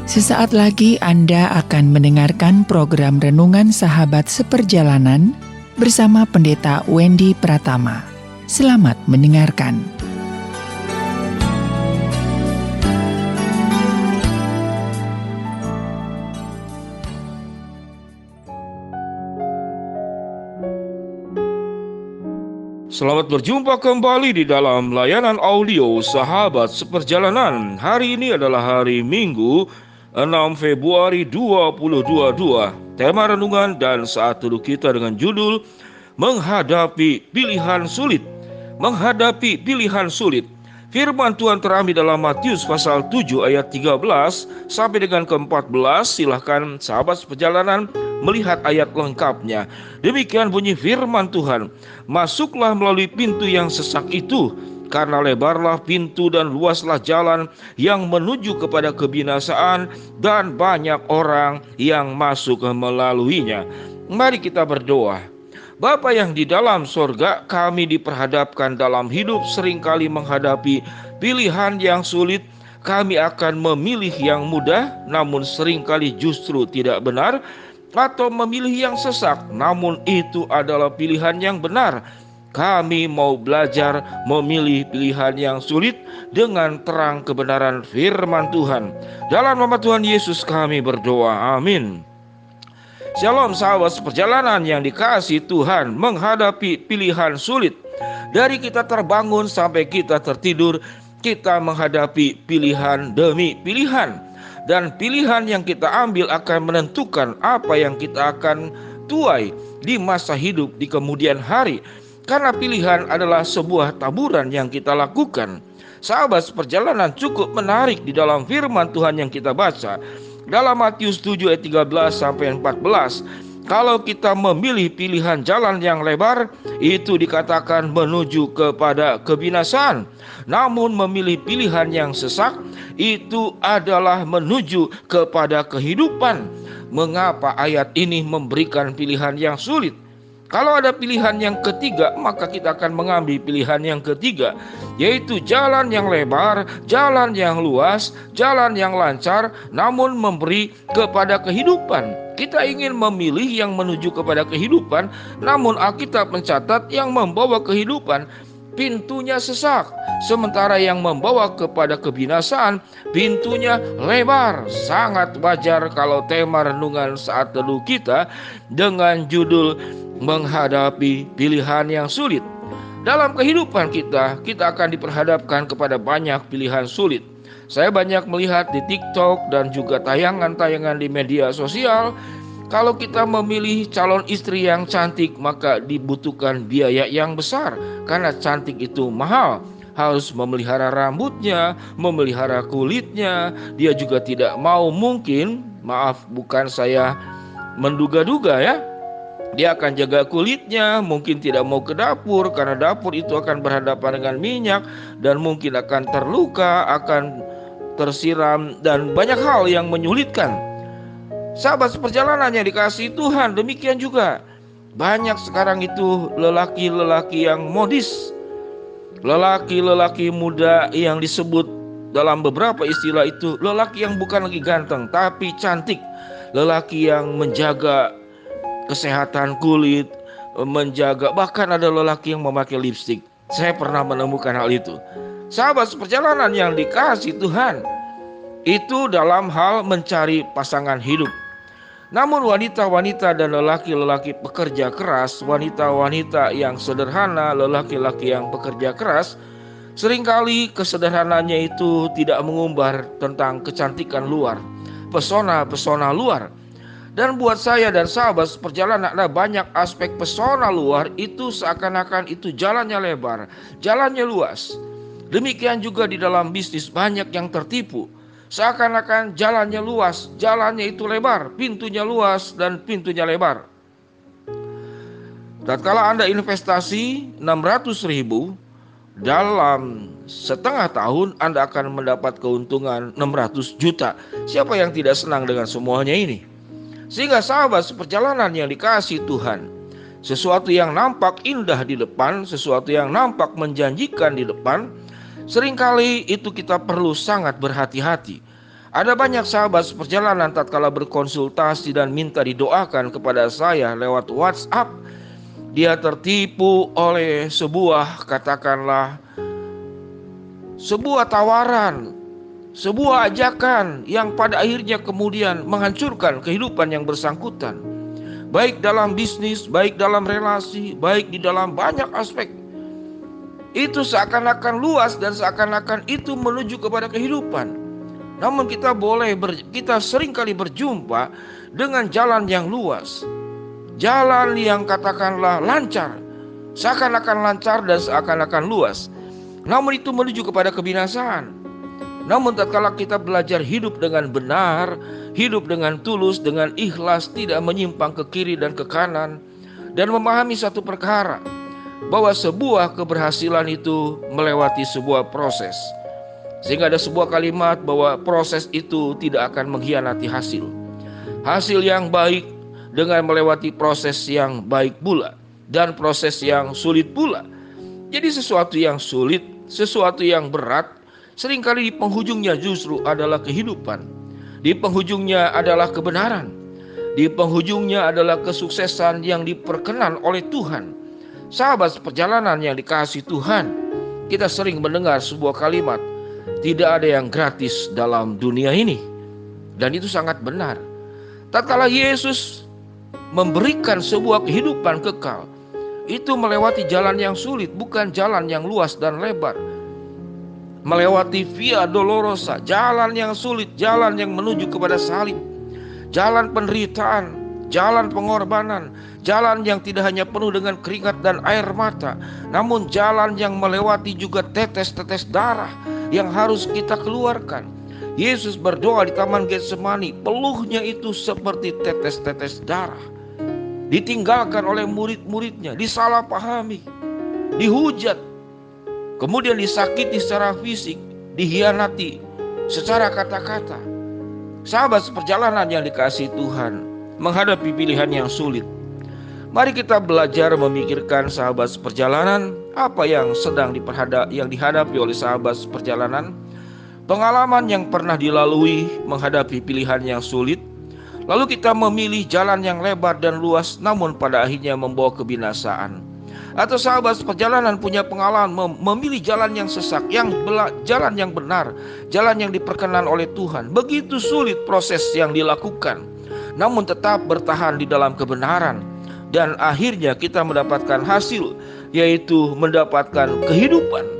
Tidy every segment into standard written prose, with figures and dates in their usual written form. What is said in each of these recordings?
Sesaat lagi Anda akan mendengarkan program Renungan Sahabat Seperjalanan bersama Pendeta Wendy Pratama. Selamat mendengarkan. Selamat berjumpa kembali di dalam layanan audio Sahabat Seperjalanan. Hari ini adalah hari Minggu 6 Februari 2022. Tema renungan dan saat teduh kita dengan judul Menghadapi Pilihan Sulit. Menghadapi pilihan sulit. Firman Tuhan terambil dalam Matius pasal 7 ayat 13 sampai dengan ke-14. Silahkan sahabat seperjalanan melihat ayat lengkapnya. Demikian bunyi firman Tuhan. Masuklah melalui pintu yang sesak itu, karena lebarlah pintu dan luaslah jalan yang menuju kepada kebinasaan, dan banyak orang yang masuk melaluinya. Mari kita berdoa. Bapa yang di dalam sorga, kami diperhadapkan dalam hidup seringkali menghadapi pilihan yang sulit. Kami akan memilih yang mudah, namun seringkali justru tidak benar, atau memilih yang sesak, namun itu adalah pilihan yang benar. Kami mau belajar memilih pilihan yang sulit dengan terang kebenaran firman Tuhan. Dalam nama Tuhan Yesus kami berdoa, amin. Shalom sahabat seperjalanan yang dikasihi Tuhan. Menghadapi pilihan sulit, dari kita terbangun sampai kita tertidur, kita menghadapi pilihan demi pilihan. Dan pilihan yang kita ambil akan menentukan apa yang kita akan tuai di masa hidup di kemudian hari. Karena pilihan adalah sebuah taburan yang kita lakukan. Sahabat seperjalanan, cukup menarik di dalam firman Tuhan yang kita baca dalam Matius 7 ayat 13 sampai 14. Kalau kita memilih pilihan jalan yang lebar, itu dikatakan menuju kepada kebinasaan. Namun memilih pilihan yang sesak, itu adalah menuju kepada kehidupan. Mengapa ayat ini memberikan pilihan yang sulit? Kalau ada pilihan yang ketiga, maka kita akan mengambil pilihan yang ketiga, yaitu jalan yang lebar, jalan yang luas, jalan yang lancar, namun memberi kepada kehidupan. Kita ingin memilih yang menuju kepada kehidupan, namun Alkitab mencatat yang membawa kehidupan pintunya sesak, sementara yang membawa kepada kebinasaan pintunya lebar. Sangat wajar kalau tema renungan saat teduh kita dengan judul menghadapi pilihan yang sulit. Dalam kehidupan kita akan diperhadapkan kepada banyak pilihan sulit. Saya banyak melihat di TikTok dan juga tayangan-tayangan di media sosial. Kalau kita memilih calon istri yang cantik, maka dibutuhkan biaya yang besar, karena cantik itu mahal. Harus memelihara rambutnya, memelihara kulitnya. Dia juga tidak mau, mungkin, maaf bukan saya menduga-duga ya, dia akan jaga kulitnya, mungkin tidak mau ke dapur, karena dapur itu akan berhadapan dengan minyak dan mungkin akan terluka, akan tersiram, dan banyak hal yang menyulitkan. Sahabat seperjalanan yang dikasihi Tuhan, demikian juga banyak sekarang itu lelaki-lelaki yang modis, lelaki-lelaki muda yang disebut dalam beberapa istilah itu lelaki yang bukan lagi ganteng tapi cantik, lelaki yang menjaga kesehatan kulit, menjaga, bahkan ada lelaki yang memakai lipstik. Saya pernah menemukan hal itu. Sahabat seperjalanan yang dikasihi Tuhan, itu dalam hal mencari pasangan hidup. Namun wanita-wanita dan lelaki-lelaki pekerja keras, wanita-wanita yang sederhana, lelaki-lelaki yang pekerja keras, seringkali kesederhanaannya itu tidak mengumbar tentang kecantikan luar, pesona-pesona luar. Dan buat saya dan sahabat seperjalanan, ada banyak aspek pesona luar itu seakan-akan itu jalannya lebar, jalannya luas. Demikian juga di dalam bisnis banyak yang tertipu. Seakan-akan jalannya luas, jalannya itu lebar, pintunya luas dan pintunya lebar. Tatkala Anda investasi 600.000, dalam setengah tahun Anda akan mendapat keuntungan 600 juta. Siapa yang tidak senang dengan semuanya ini? Sehingga sahabat seperjalanan yang dikasihi Tuhan, sesuatu yang nampak indah di depan, sesuatu yang nampak menjanjikan di depan, seringkali itu kita perlu sangat berhati-hati. Ada banyak sahabat seperjalanan tatkala berkonsultasi dan minta didoakan kepada saya lewat WhatsApp, dia tertipu oleh sebuah, katakanlah, sebuah tawaran, sebuah ajakan yang pada akhirnya kemudian menghancurkan kehidupan yang bersangkutan. Baik dalam bisnis, baik dalam relasi, baik di dalam banyak aspek. Itu seakan-akan luas dan seakan-akan itu menuju kepada kehidupan. Namun kita seringkali berjumpa dengan jalan yang luas. Jalan yang katakanlah lancar, seakan-akan lancar dan seakan-akan luas. Namun itu menuju kepada kebinasaan. Namun tatkala kita belajar hidup dengan benar, hidup dengan tulus, dengan ikhlas, tidak menyimpang ke kiri dan ke kanan, dan memahami satu perkara, bahwa sebuah keberhasilan itu melewati sebuah proses. Sehingga ada sebuah kalimat bahwa proses itu tidak akan mengkhianati hasil. Hasil yang baik dengan melewati proses yang baik pula, dan proses yang sulit pula. Jadi sesuatu yang sulit, sesuatu yang berat, seringkali di penghujungnya justru adalah kehidupan. Di penghujungnya adalah kebenaran. Di penghujungnya adalah kesuksesan yang diperkenan oleh Tuhan. Sahabat seperjalanan yang dikasihi Tuhan, kita sering mendengar sebuah kalimat, tidak ada yang gratis dalam dunia ini. Dan itu sangat benar. Tatkala Yesus memberikan sebuah kehidupan kekal, itu melewati jalan yang sulit, bukan jalan yang luas dan lebar. Melewati Via Dolorosa, jalan yang sulit, jalan yang menuju kepada salib, jalan penderitaan, jalan pengorbanan, jalan yang tidak hanya penuh dengan keringat dan air mata, namun jalan yang melewati juga tetes-tetes darah yang harus kita keluarkan. Yesus berdoa di Taman Getsemani, peluhnya itu seperti tetes-tetes darah. Ditinggalkan oleh murid-muridnya, disalahpahami, dihujat, kemudian disakiti secara fisik, dihianati secara kata-kata. Sahabat seperjalanan yang dikasihi Tuhan, menghadapi pilihan yang sulit, mari kita belajar memikirkan sahabat seperjalanan, apa yang sedang dihadapi oleh sahabat seperjalanan, pengalaman yang pernah dilalui menghadapi pilihan yang sulit. Lalu kita memilih jalan yang lebar dan luas, namun pada akhirnya membawa kebinasaan. Atau sahabat seperjalanan punya pengalaman memilih jalan yang sesak, jalan yang benar, jalan yang diperkenan oleh Tuhan. Begitu sulit proses yang dilakukan, namun tetap bertahan di dalam kebenaran. Dan akhirnya kita mendapatkan hasil, yaitu mendapatkan kehidupan.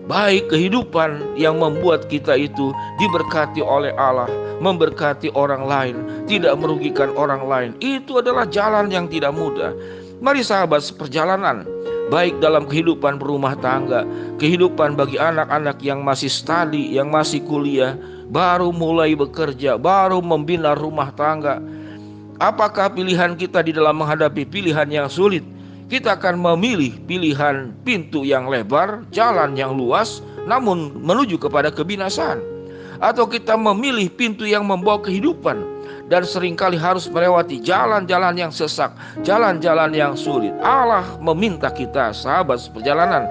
Baik kehidupan yang membuat kita itu diberkati oleh Allah, memberkati orang lain, tidak merugikan orang lain. Itu adalah jalan yang tidak mudah. Mari sahabat seperjalanan, baik dalam kehidupan berumah tangga, kehidupan bagi anak-anak yang masih studi, yang masih kuliah, baru mulai bekerja, baru membina rumah tangga. Apakah pilihan kita di dalam menghadapi pilihan yang sulit? Kita akan memilih pilihan pintu yang lebar, jalan yang luas, namun menuju kepada kebinasaan. Atau kita memilih pintu yang membawa kehidupan, dan seringkali harus melewati jalan-jalan yang sesak, jalan-jalan yang sulit. Allah meminta kita, sahabat seperjalanan,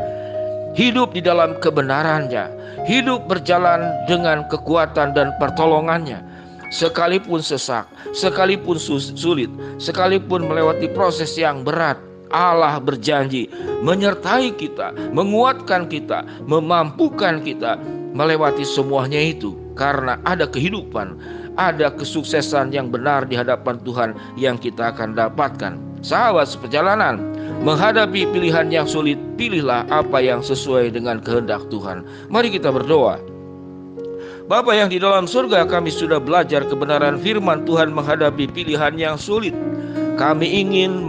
hidup di dalam kebenarannya, hidup berjalan dengan kekuatan dan pertolongannya. Sekalipun sesak, sekalipun sulit, sekalipun melewati proses yang berat, Allah berjanji menyertai kita, menguatkan kita, memampukan kita melewati semuanya itu. Karena ada kehidupan, ada kesuksesan yang benar di hadapan Tuhan yang kita akan dapatkan. Sahabat seperjalanan, menghadapi pilihan yang sulit, pilihlah apa yang sesuai dengan kehendak Tuhan. Mari kita berdoa. Bapa yang di dalam surga, kami sudah belajar kebenaran firman Tuhan menghadapi pilihan yang sulit. Kami ingin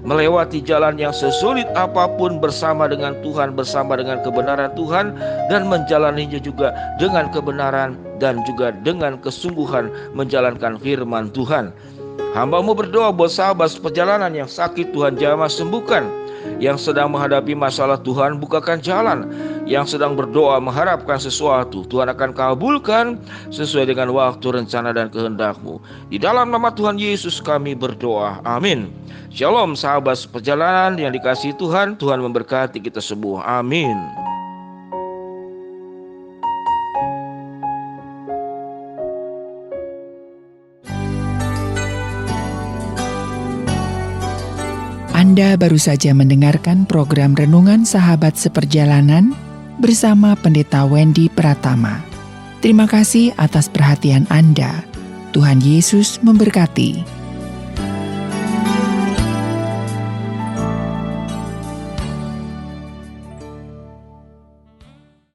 melewati jalan yang sesulit apapun bersama dengan Tuhan, bersama dengan kebenaran Tuhan, dan menjalaninya juga dengan kebenaran dan juga dengan kesungguhan menjalankan firman Tuhan. Hamba-Mu berdoa buat sahabat seperjalanan yang sakit, Tuhan jamah sembuhkan. Yang sedang menghadapi masalah, Tuhan bukakan jalan. Yang sedang berdoa mengharapkan sesuatu, Tuhan akan kabulkan sesuai dengan waktu, rencana, dan kehendak-Mu. Di dalam nama Tuhan Yesus kami berdoa, amin. Shalom sahabat seperjalanan yang dikasihi Tuhan, Tuhan memberkati kita semua, amin. Anda baru saja mendengarkan program Renungan Sahabat Seperjalanan bersama Pendeta Wendy Pratama. Terima kasih atas perhatian Anda. Tuhan Yesus memberkati.